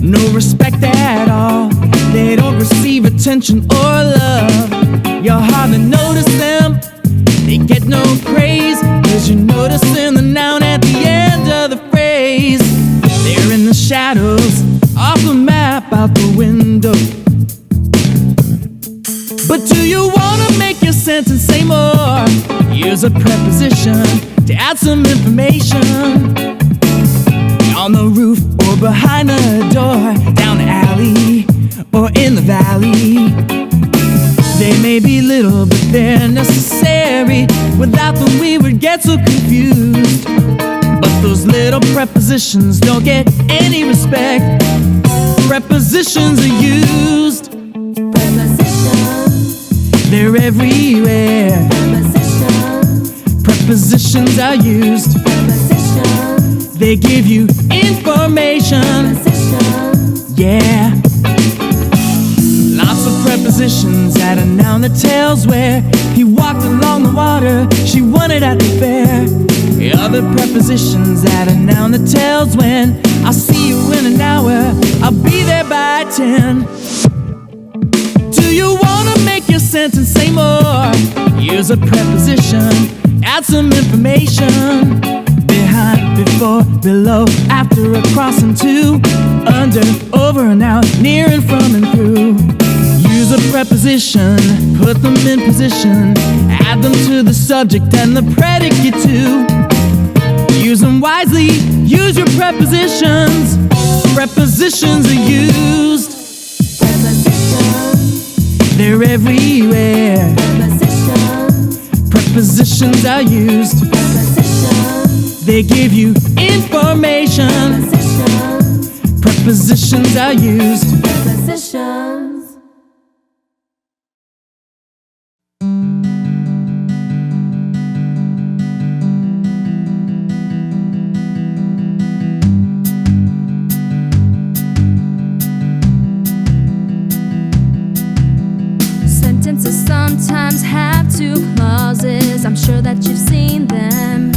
no respect at all. They don't receive attention or love. You'll hardly notice them. They get no praise, 'cause you're noticing the noun at the end of the phrase. They're in the shadows off the map out the window. But do you wanna make your sentence say more? Use a preposition to add some information. On the roof or behind the door, down the alley or in the valley. They may be little, but they're necessary. Without them we would get so confused. But those little prepositions don't get any respect. Prepositions are used. They're everywhere. Prepositions are used. They give you information. Yeah. Lots of prepositions add a noun that tells where he walked along the water, she won it at the fair. The other prepositions add a noun that tells when I'll see you in an hour, I'll be there by 10. Do you wanna make your sentence say more? Use a preposition, add some information. Behind, before, below, after, across and to, under, over and out, near and from and through. Use a preposition, put them in position, add them to the subject and the predicate too. Use them wisely, use your prepositions. Prepositions are used. They're everywhere. Prepositions are used. They give you information. Prepositions are used. Prepositions. Sentences sometimes have two clauses. I'm sure that you've seen them.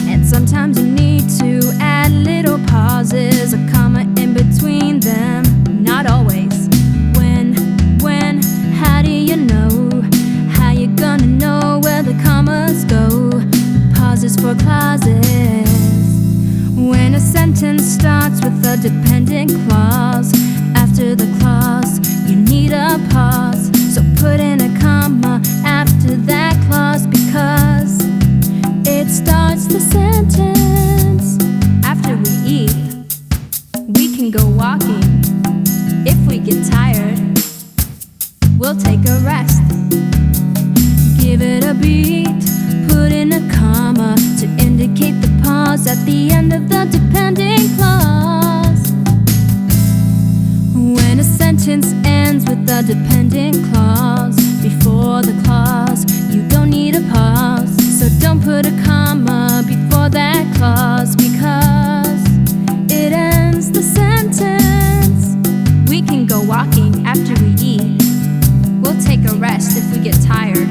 And sometimes you need to add little pauses, a comma in between them. Not always. When, how do you know? How you gonna know where the commas go? Pauses for clauses. When a sentence starts with a dependent clause, after the clause, you need a pause. So put in a comma after that clause because it starts the sentence. After we eat, we can go walking. If we get tired, we'll take a rest. Give it a beat, put in a comma to indicate the pause at the end of the dependent clause. When a sentence ends with a dependent clause before the clause, you don't need a pause. So don't put a comma before that clause because it ends the sentence. We can go walking after we eat. We'll take a rest if we get tired.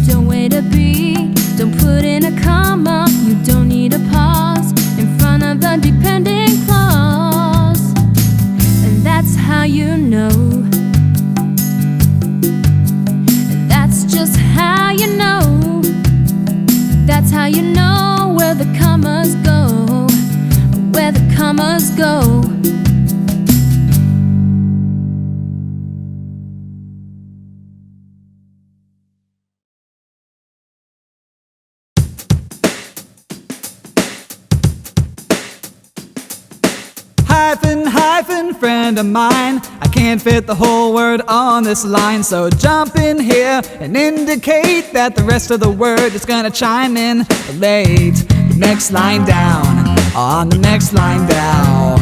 Don't wait a beat, don't put in a comma. You don't need a pause in front of the dependent clause. And that's how you know. That's just how you know. That's how you know where the commas go. Where the commas go. Hyphen, hyphen, friend of mine. I can't fit the whole word on this line, so jump in here and indicate that the rest of the word is gonna chime in late. The next line down, on the next line down.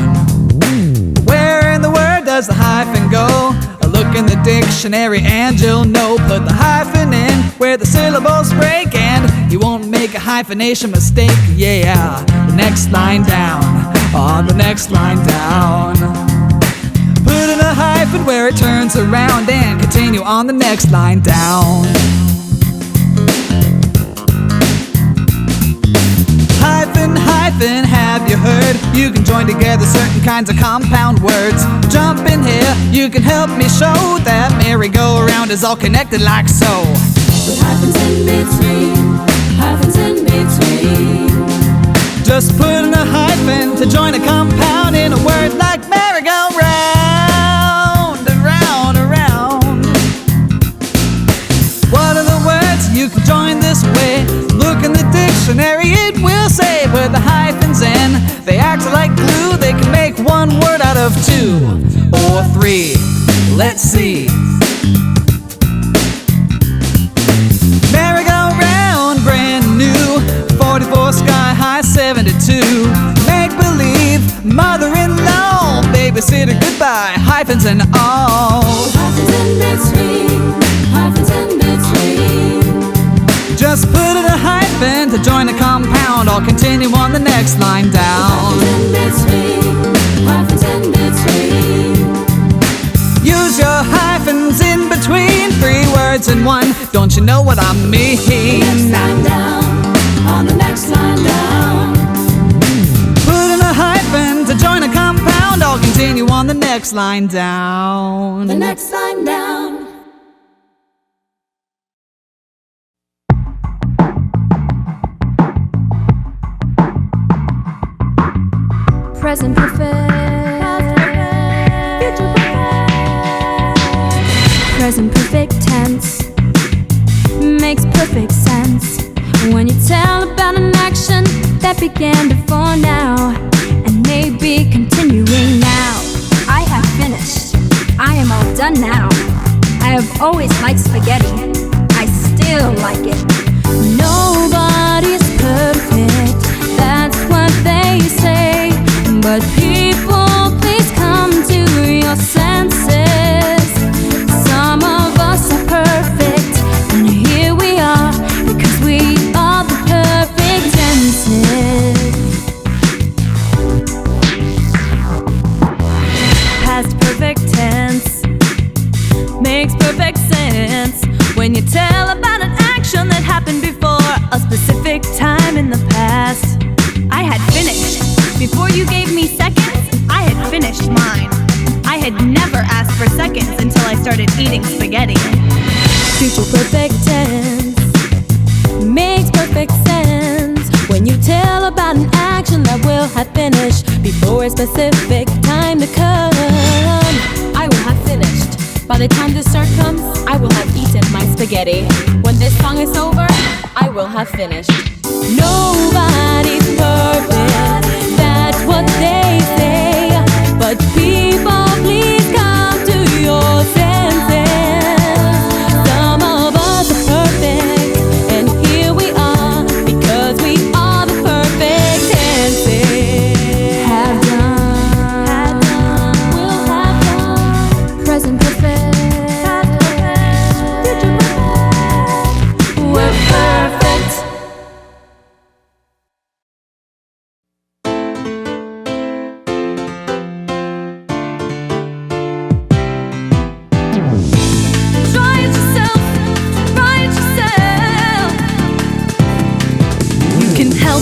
Where in the word does the hyphen go? Look in the dictionary and you'll know. Put the hyphen in where the syllables break and you won't make a hyphenation mistake. Yeah, the next line down, on the next line down. Put in a hyphen where it turns around and continue on the next line down. Hyphen, hyphen, have you heard? You can join together certain kinds of compound words. Jump in here, you can help me show that merry-go-round is all connected like so. With hyphens in between, hyphens in between. Just put in a hyphen to join a compound in a word like merry-go-round, around, around. What are the words you can join this way? Look in the dictionary, it will say with the hyphens in. They act like glue, they can make one word out of two or three. Let's see. Merry-go-round, brand new, 44 sky high, 72. Make believe, mother-in-law, babysitter goodbye, hyphens and all. Hyphens in between, hyphens in between. Just put in a hyphen to join a compound, or continue on the next line down. Hyphens in between, hyphens in between. Use your hyphens in between 3 words in one. Don't you know what I mean? Next line down, on the next line down. Put in a hyphen to join a compound, or continue on the next line down. The next line down. Present perfect, future perfect. Present perfect tense makes perfect sense when you tell about an action that began before now and may be continuing now. I have finished. I am all done now. I have always liked spaghetti. I still like it. Nobody's perfect. That's what they say. But people, please come to your senses. Some of us are perfect, and here we are, because we are the perfect tenses. Past perfect tense makes perfect sense when you tell about an action that happened before a specific time in the past. I had finished. Before you gave me seconds, I had finished mine. I had never asked for seconds until I started eating spaghetti. Future perfect tense makes perfect sense when you tell about an action that will have finished before a specific time to come. I will have finished. By the time this start comes, I will have eaten my spaghetti. When this song is over, I will have finished. Nobody's perfect. That's what they say, but people, please come to your senses. Some of us are perfect, and here we are, because we are the perfect tenses. Have done, will have done. Present perfect, future perfect. We're perfect.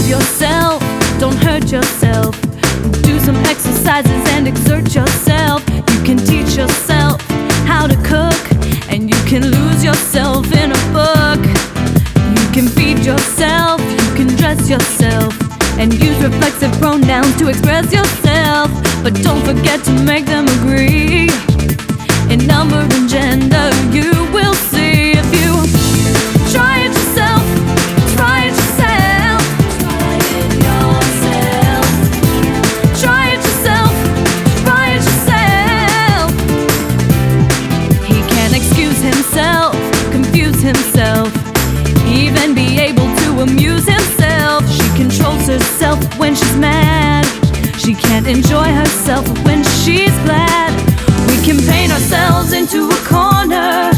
Yourself, don't hurt yourself. Do some exercises and exert yourself. You can teach yourself how to cook, and you can lose yourself in a book. You can feed yourself, you can dress yourself, and use reflexive pronouns to express yourself. But don't forget to make them agree in number and gender. You will see if you try it yourself. Try it yourself. Himself, even be able to amuse himself. She controls herself when she's mad. She can't enjoy herself when she's glad. We can paint ourselves into a corner.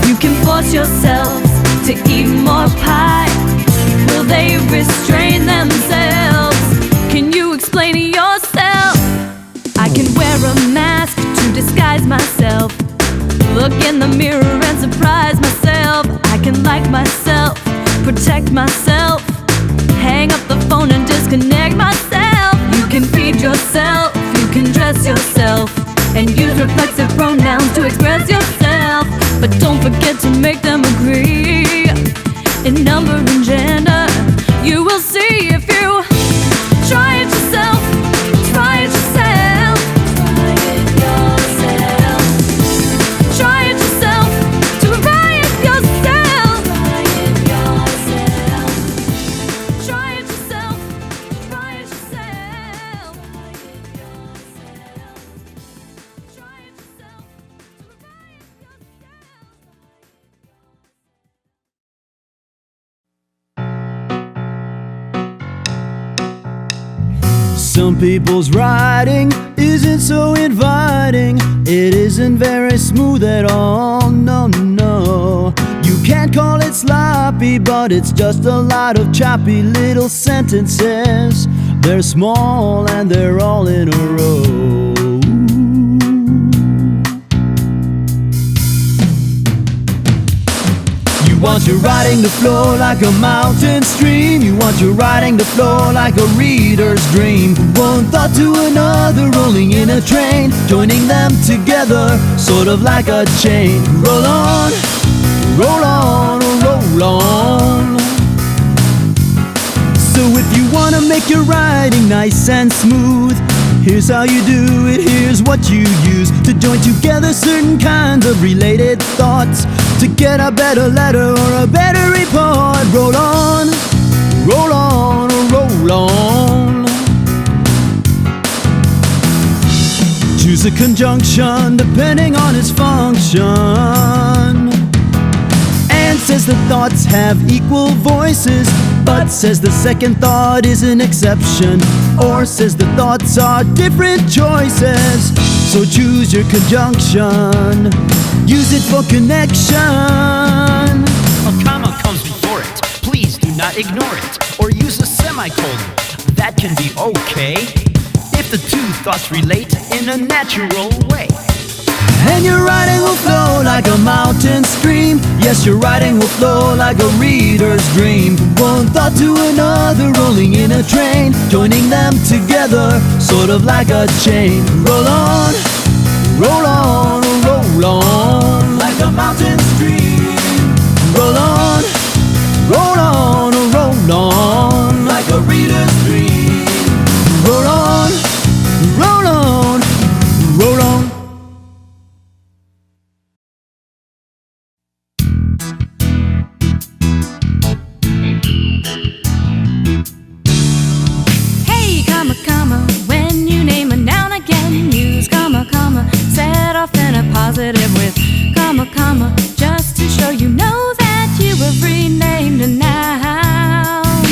You can force yourself to eat more pie? Will they restrain themselves? Can you explain it yourself? I can wear a mask to disguise myself, look in the mirror and surprise myself. I can like myself, protect myself, hang up the phone and disconnect myself. You can feed yourself, you can dress yourself, and use reflexive pronouns to express yourself. But don't forget to make them agree in number and gender. You will see if you try it yourself. Try it yourself. Try it yourself. Try it yourself. Try it yourself. Try it yourself. Try it yourself. Try it yourself. Try it yourself. Some people's writing isn't so inviting. It isn't very smooth at all, no, no. You can't call it sloppy, but it's just a lot of choppy little sentences. They're small and they're all in a row. You want your writing to flow like a mountain stream. You want your writing to flow like a reader's dream. From one thought to another, rolling in a train, joining them together, sort of like a chain. Roll on, roll on, roll on. So if you wanna make your writing nice and smooth, here's how you do it, here's what you use to join together certain kinds of related thoughts to get a better letter or a better report. Roll on, roll on, roll on. Choose a conjunction depending on its function. And says the thoughts have equal voices, but says the second thought is an exception, or says the thoughts are different choices. So choose your conjunction, use it for connection. A comma comes before it, please do not ignore it. Or use a semicolon, that can be okay if the two thoughts relate in a natural way. And your writing will flow like a mountain stream. Yes, your writing will flow like a reader's dream. From one thought to another, rolling in a train, joining them together, sort of like a chain. Roll on, roll on, roll on, like a mountain stream. Roll on, roll on, roll on, like a reader's dream. Roll on, roll on, roll on. When you name a noun again, use comma, comma, set off in a positive with comma, comma, just to show you know that you have renamed a noun.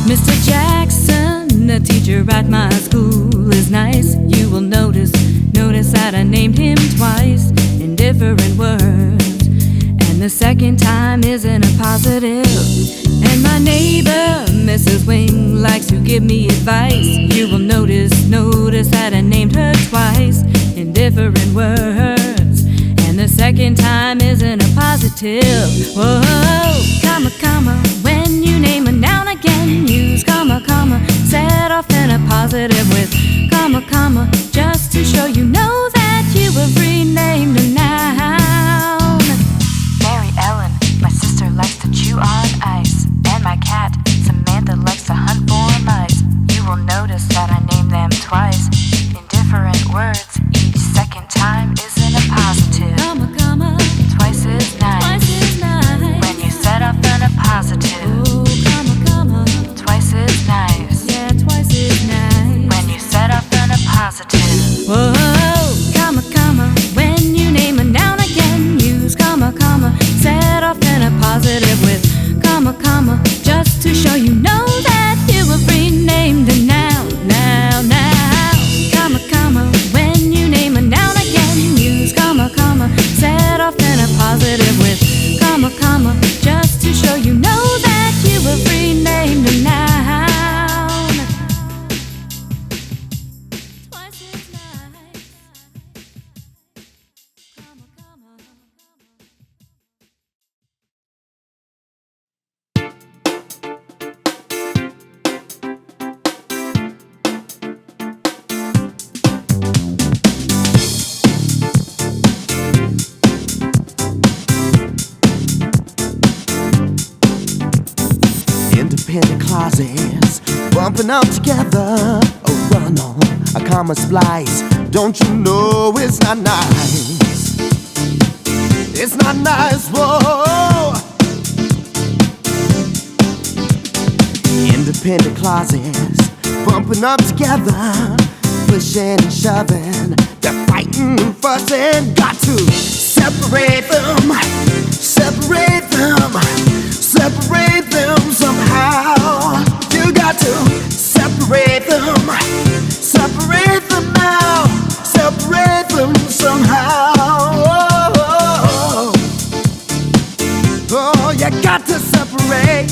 Mr. Jackson, the teacher at my school, is nice. You will notice that I named him twice in different words. And the second time isn't a positive. And my neighbor, Mrs. Wing, likes to give me advice. You will notice that I named her twice in different words. And the second time isn't a positive. Whoa, comma, comma, when you name a noun again, use comma, comma, set off in a positive with comma, comma, just to show you know that you have renamed a noun. Mary Ellen, my sister, likes to chew on ice. And my cat, Samantha, likes to hunt for mice. You will notice that I named them twice in different words. Each second time isn't a positive. Comma, comma, twice is nice. Twice is nice. When you set up in a positive. Oh, comma, comma, twice is nice. yeah, twice is nice. When you set up in a positive. Independent clauses bumping up together, a run-on, a comma splice. Don't you know it's not nice? It's not nice, whoa. Independent clauses bumping up together, pushing and shoving, they're fighting and fussing. Got to separate them, separate them, separate them somehow. You got to separate them, separate them now, separate them somehow. Oh, you got to separate.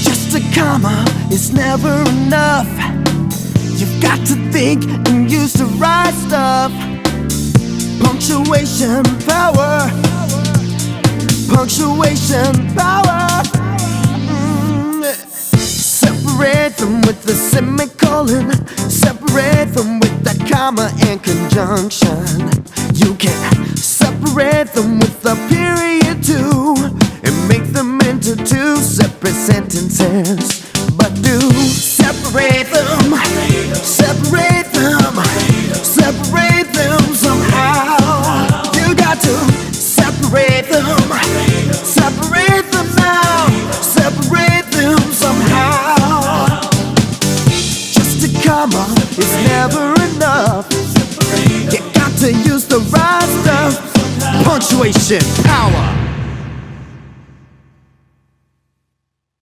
Just a comma is never enough. You've got to think and use the right stuff. Punctuation power. Punctuation power. Separate them with the semicolon. Separate them with that comma and conjunction. You can separate them with a period too, and make them into two separate sentences. But do separate them, separate them, separate them somehow. You got to separate them, separate them now, separate them somehow. Just a comma is never enough. You got to use the right stuff. Punctuation power.